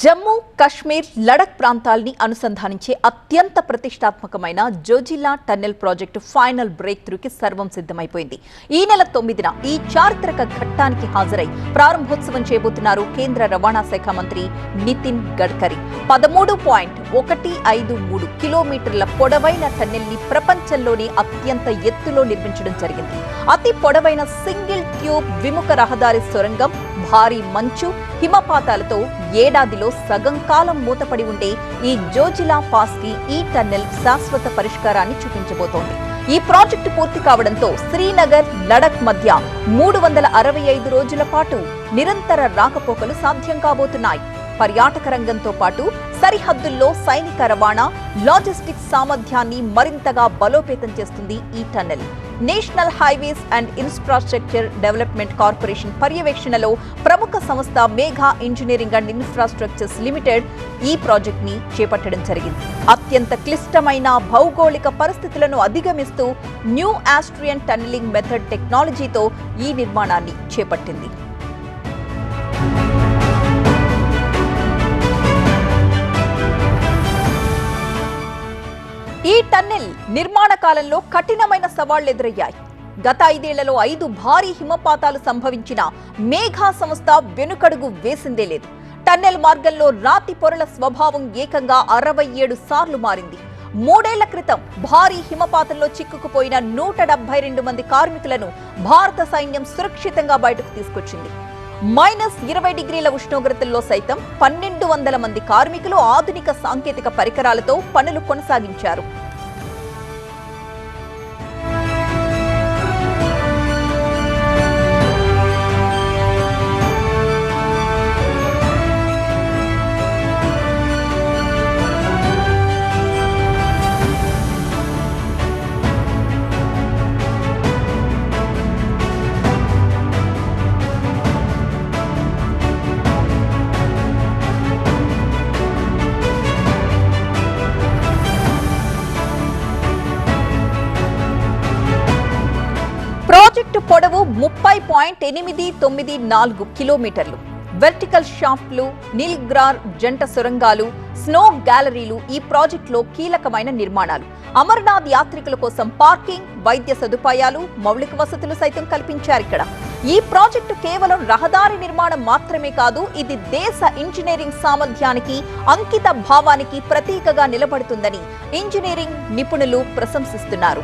జమ్మూ కశ్మీర్ లడక్ ప్రాంతాల్ని అనుసంధానించే అత్యంత ప్రతిష్టాత్మకమైన Zojila tunnel project final break త్రూకి సర్వం సిద్ధమైపోయింది. ఈ నెల 9న ఈ చారిత్రక ఘట్టానికి హాజరై ప్రారంభోత్సవం చేయబోతున్నారు కేంద్ర రవాణా శాఖ మంత్రి నితిన్ గడ్కరీ. 13.153 కిలోమీటర్ల పొడవైన టన్నెల్ ని ప్రపంచంలోనే అత్యంత ఎత్తులో నిర్మించడం జరిగింది. అతి పొడవైన సింగిల్ ట్యూబ్ విముఖ రహదారి సొరంగం, భారీ మంచు, హిమపాతాలతో ఏడాదిలో సగం కాలం మూతపడి ఉండే ఈ జోజిలా పాస్ కి ఈ టన్నెల్ శాశ్వత పరిష్కారాన్ని చూపించబోతోంది. ఈ ప్రాజెక్టు పూర్తి కావడంతో శ్రీనగర్, లడక్ మధ్య 365 రోజుల పాటు నిరంతర రాకపోకలు సాధ్యం కాబోతున్నాయి. పర్యాటక రంగంతో పాటు సరిహద్దుల్లో సైనిక రవాణా, లాజిస్టిక్స్ సామర్థ్యాన్ని మరింతగా బలోపేతం చేస్తుంది ఈ tunnel. National highways and infrastructure development corporation పర్యవేక్షణలో ప్రముఖ సంస్థ Megha engineering and infrastructures limited ఈ ప్రాజెక్ట్ ని చేపట్టడం జరిగింది. అత్యంత క్లిష్టమైన భౌగోళిక పరిస్థితులను అధిగమిస్తూ న్యూ ఆస్ట్రియన్ టన్నెలింగ్ మెథడ్ టెక్నాలజీతో ఈ నిర్మాణాన్ని చేపట్టింది. ఈ టన్నెల్ నిర్మాణ కాలంలో కఠినమైన సవాళ్లు ఎదురయ్యాయి. గత 5 ఏళ్లలో 5 భారీ హిమపాతాలు సంభవించిన మేఘా సంస్థ వెనుకడుగు వేసిందే లేదు. టన్నెల్ మార్గంలో రాతి పొరల స్వభావం ఏకంగా 67 సార్లు మారింది. 3 ఏళ్ల క్రితం భారీ హిమపాతంలో చిక్కుకుపోయిన 172 మంది కార్మికులను భారత సైన్యం సురక్షితంగా బయటకు తీసుకొచ్చింది. -20 డిగ్రీల ఉష్ణోగ్రతల్లో సైతం 1200 మంది కార్మికులు ఆధునిక సాంకేతిక పరికరాలతో పనులు కొనసాగించారు. ప్రాజెక్టు పొడవు 30.894 కిలోమీటర్లు. వెర్టికల్ షాఫ్ట్లు, నీల్గ్రార్ జంట సొరంగాలు, స్నో గ్యాలరీలు ఈ ప్రాజెక్టులో కీలకమైన నిర్మాణాలు. అమర్నాథ్ యాత్రికుల కోసం పార్కింగ్, వైద్య సదుపాయాలు, మౌలిక వసతులు సైతం కల్పించారు ఇక్కడ. ఈ ప్రాజెక్టు కేవలం రహదారి నిర్మాణం మాత్రమే కాదు, ఇది దేశ ఇంజనీరింగ్ సామర్థ్యానికి, అంకిత భావానికి ప్రతీకగా నిలబడుతుందని ఇంజనీరింగ్ నిపుణులు ప్రశంసిస్తున్నారు.